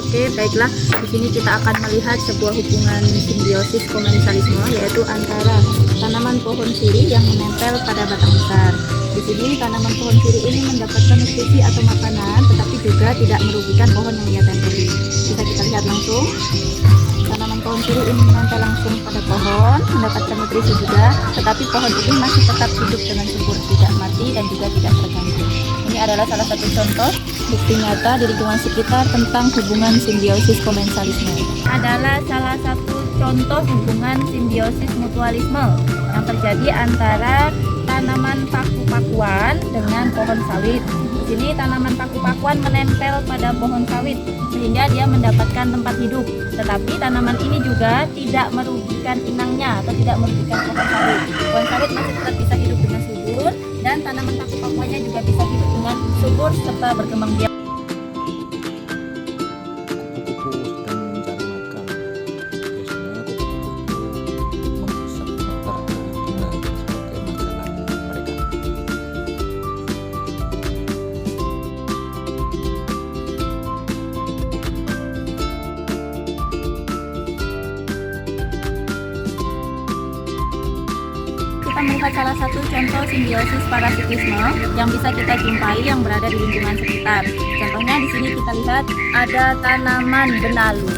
Oke, baiklah. Di sini kita akan melihat sebuah hubungan simbiosis komensalisme, yaitu antara tanaman pohon sirih yang menempel pada batang besar. Di sini tanaman pohon sirih ini mendapatkan nutrisi atau makanan, tetapi juga tidak merugikan pohon yang ia tempeli. Bisa kita lihat langsung. Tanaman pohon sirih ini menempel langsung pada pohon, mendapatkan nutrisi juga, tetapi pohon ini masih tetap hidup dengan subur, tidak mati dan juga tidak terganggu. Ini adalah salah satu contoh bukti nyata di lingkungan sekitar tentang hubungan simbiosis komensalisme. Adalah salah satu contoh hubungan simbiosis mutualisme yang terjadi antara tanaman paku-pakuan dengan pohon sawit. Di sini tanaman paku-pakuan menempel pada pohon sawit sehingga dia mendapatkan tempat hidup. Tetapi tanaman ini juga tidak merugikan inangnya atau tidak merugikan pohon sawit. Pohon sawit masih tetap bisa hidup dengan subur dan tanaman paku-pakuannya juga bisa hidup dengan subur serta berkembang biak. Kupu-kupu sedang mencari makan. Biasanya kupu-kupu menghisap nektar dari bunga sebagai makanan mereka. Kita melihat salah satu contoh simbiosis parasitisme yang bisa kita jumpai yang berada di lingkungan sekitar. Contohnya di sini kita lihat ada tanaman benalu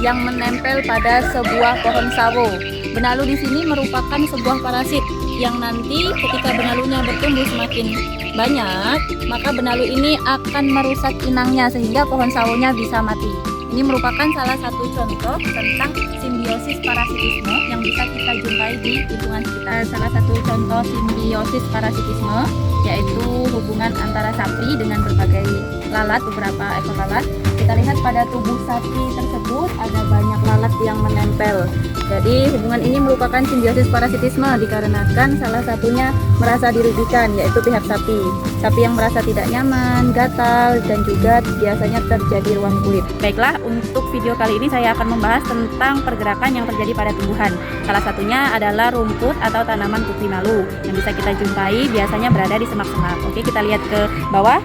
yang menempel pada sebuah pohon sawo. Benalu di sini merupakan sebuah parasit yang nanti ketika benalunya bertumbuh semakin banyak, maka benalu ini akan merusak inangnya sehingga pohon sawonya bisa mati. Ini merupakan salah satu contoh tentang simbiosis parasitisme yang bisa kita jumpai di lingkungan sekitar. Salah satu contoh simbiosis parasitisme yaitu hubungan antara sapi dengan berbagai lalat, beberapa ekor lalat. Kita lihat pada tubuh sapi tersebut ada banyak lalat yang menempel. Jadi hubungan ini merupakan simbiosis parasitisme dikarenakan salah satunya merasa dirugikan, yaitu pihak sapi. Sapi yang merasa tidak nyaman, gatal, dan juga biasanya terjadi ruam kulit. Baiklah, untuk video kali ini saya akan membahas tentang pergerakan yang terjadi pada tumbuhan. Salah satunya adalah rumput atau tanaman putri malu yang bisa kita jumpai biasanya berada di semak-semak. Oke, kita lihat ke bawah.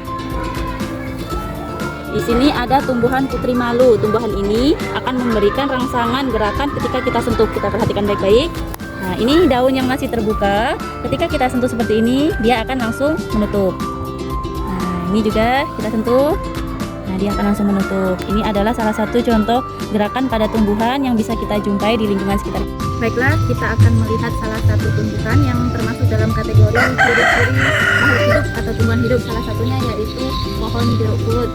Di sini ada tumbuhan putri malu. Tumbuhan ini akan memberikan rangsangan gerakan ketika kita sentuh. Kita perhatikan baik-baik. Nah, ini daun yang masih terbuka. Ketika kita sentuh seperti ini, dia akan langsung menutup. Nah, ini juga kita sentuh. Nah, dia akan langsung menutup. Ini adalah salah satu contoh gerakan pada tumbuhan yang bisa kita jumpai di lingkungan sekitar. Baiklah, kita akan melihat salah satu tumbuhan yang termasuk dalam kategori ciri-ciri makhluk hidup atau tumbuhan hidup. Salah satunya yaitu pohon jeruk purut.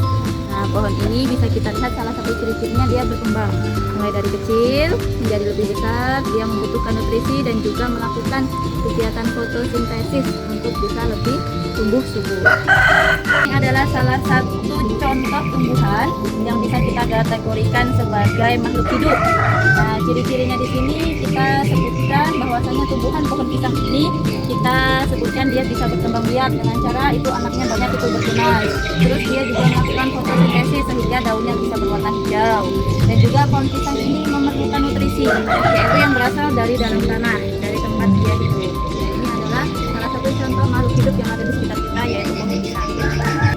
Nah, pohon ini bisa kita lihat salah satu ciri-cirinya dia berkembang. Mulai dari kecil menjadi lebih besar, dia membutuhkan nutrisi dan juga melakukan kegiatan fotosintesis untuk bisa lebih tumbuh subur. Ini adalah salah satu contoh tumbuhan yang bisa kita kategorikan sebagai makhluk hidup. Nah, ciri-cirinya di sini kita sebutkan bahwasanya tumbuhan pohon pisang ini kita sebutkan dia bisa berkembang biak dengan cara itu anaknya banyak itu bertunas. Terus dia juga melakukan fotosintesis sehingga daunnya bisa berwarna hijau. Dan juga pohon pisang ini memerlukan nutrisi, yaitu yang berasal dari dalam tanah, dari tempat dia hidup. Ini adalah salah satu contoh makhluk hidup yang ada di sekitar kita, yaitu pohon pisang.